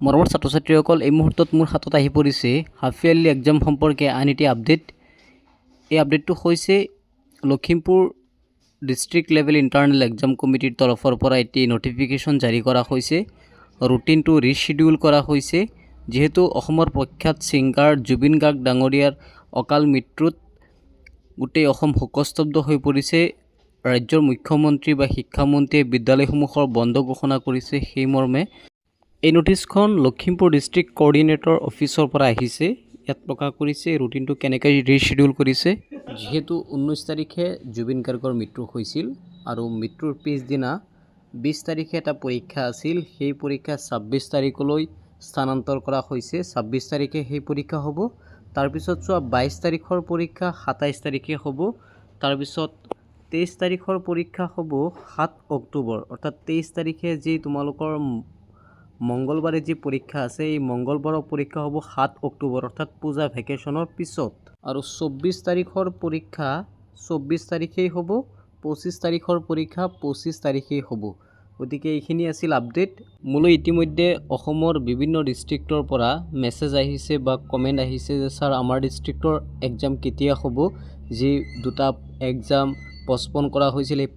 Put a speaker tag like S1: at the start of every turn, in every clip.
S1: মৰমৰ ছাত্ৰ ছাত্ৰীসকল, এই মুহূৰ্তত মোৰ হাতত আহি পৰিছে হাফ ইয়াৰলি এক্সাম সম্পৰ্কে আন এটি আপডেট। এই আপডেটটো হৈছে Lakhimpur district level internal exam কমিটিৰ তৰফৰ পৰা এটি নটিফিকেশ্যন জাৰি কৰা হৈছে। ৰুটিনটো ৰিশ্বিডিউল কৰা হৈছে যিহেতু অসমৰ প্ৰখ্যাত ছিংগাৰ জুবিন গাৰ্গ ডাঙৰীয়াৰ অকাল মৃত্যুত গোটেই অসম শোকস্তব্ধ হৈ পৰিছে। ৰাজ্যৰ মুখ্যমন্ত্ৰী বা শিক্ষামন্ত্ৰীয়ে বিদ্যালয়সমূহৰ বন্ধ ঘোষণা কৰিছে। সেই মৰ্মে এই নটিছখন লখিমপুৰ ডিষ্ট্ৰিক্ট কোঅৰ্ডিনেটৰ অফিচৰ পৰা আহিছে। ইয়াত প্ৰকাশ কৰিছে ৰুটিনটো কেনেকৈ ৰিশ্বিডিউল কৰিছে। যিহেতু 19 তাৰিখে জুবিন গাৰ্গৰ মৃত্যু হৈছিল আৰু মৃত্যুৰ পিছদিনা 20 তাৰিখে এটা পৰীক্ষা আছিল। সেই পৰীক্ষা 26 তাৰিখলৈ স্থানান্তৰ কৰা হৈছে। 26 তাৰিখে সেই পৰীক্ষা হ'ব। তাৰপিছত চোৱা 22 তাৰিখৰ পৰীক্ষা 27 তাৰিখে হ'ব। তাৰপিছত 23 তাৰিখৰ পৰীক্ষা হ'ব 7 অক্টোবৰ, অৰ্থাৎ 23 তাৰিখে যি তোমালোকৰ মংগলবাৰে যি পৰীক্ষা আছে, এই মংগলবাৰৰ পৰীক্ষা হ'ব 7 অক্টোবৰ, অৰ্থাৎ পূজা ভেকেশ্যনৰ পিছত। আৰু 24 তাৰিখৰ পৰীক্ষা 24 তাৰিখেই হ'ব। 25 তাৰিখৰ পৰীক্ষা 25 তাৰিখেই হ'ব। গতিকে এইখিনি আছিল আপডেট। মোলৈ ইতিমধ্যে অসমৰ বিভিন্ন ডিষ্ট্ৰিক্টৰ পৰা মেছেজ আহিছে বা কমেণ্ট আহিছে যে ছাৰ আমাৰ ডিষ্ট্ৰিক্টৰ এক্সাম কেতিয়া হ'ব, যি দুটা এক্সাম পষ্টপন কৰা হৈছিল, এই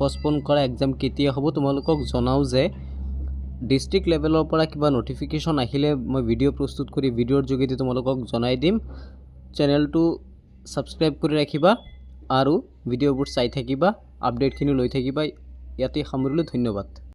S1: পষ্টপন কৰা এক্সাম কেতিয়া হ'ব। তোমালোকক জনাওঁ যে ডিষ্ট্ৰিক্ট লেভেলৰ পৰা কিবা নটিফিকেশ্যন আহিলে মই ভিডিঅ' প্ৰস্তুত কৰি ভিডিঅ'ৰ যোগেদি তোমালোকক জনাই দিম। চেনেলটো ছাবস্ক্ৰাইব কৰি ৰাখিবা আৰু ভিডিঅ'বোৰ চাই থাকিবা, আপডেটখিনি লৈ থাকিবা। ইয়াতে সামৰিলোঁ, ধন্যবাদ।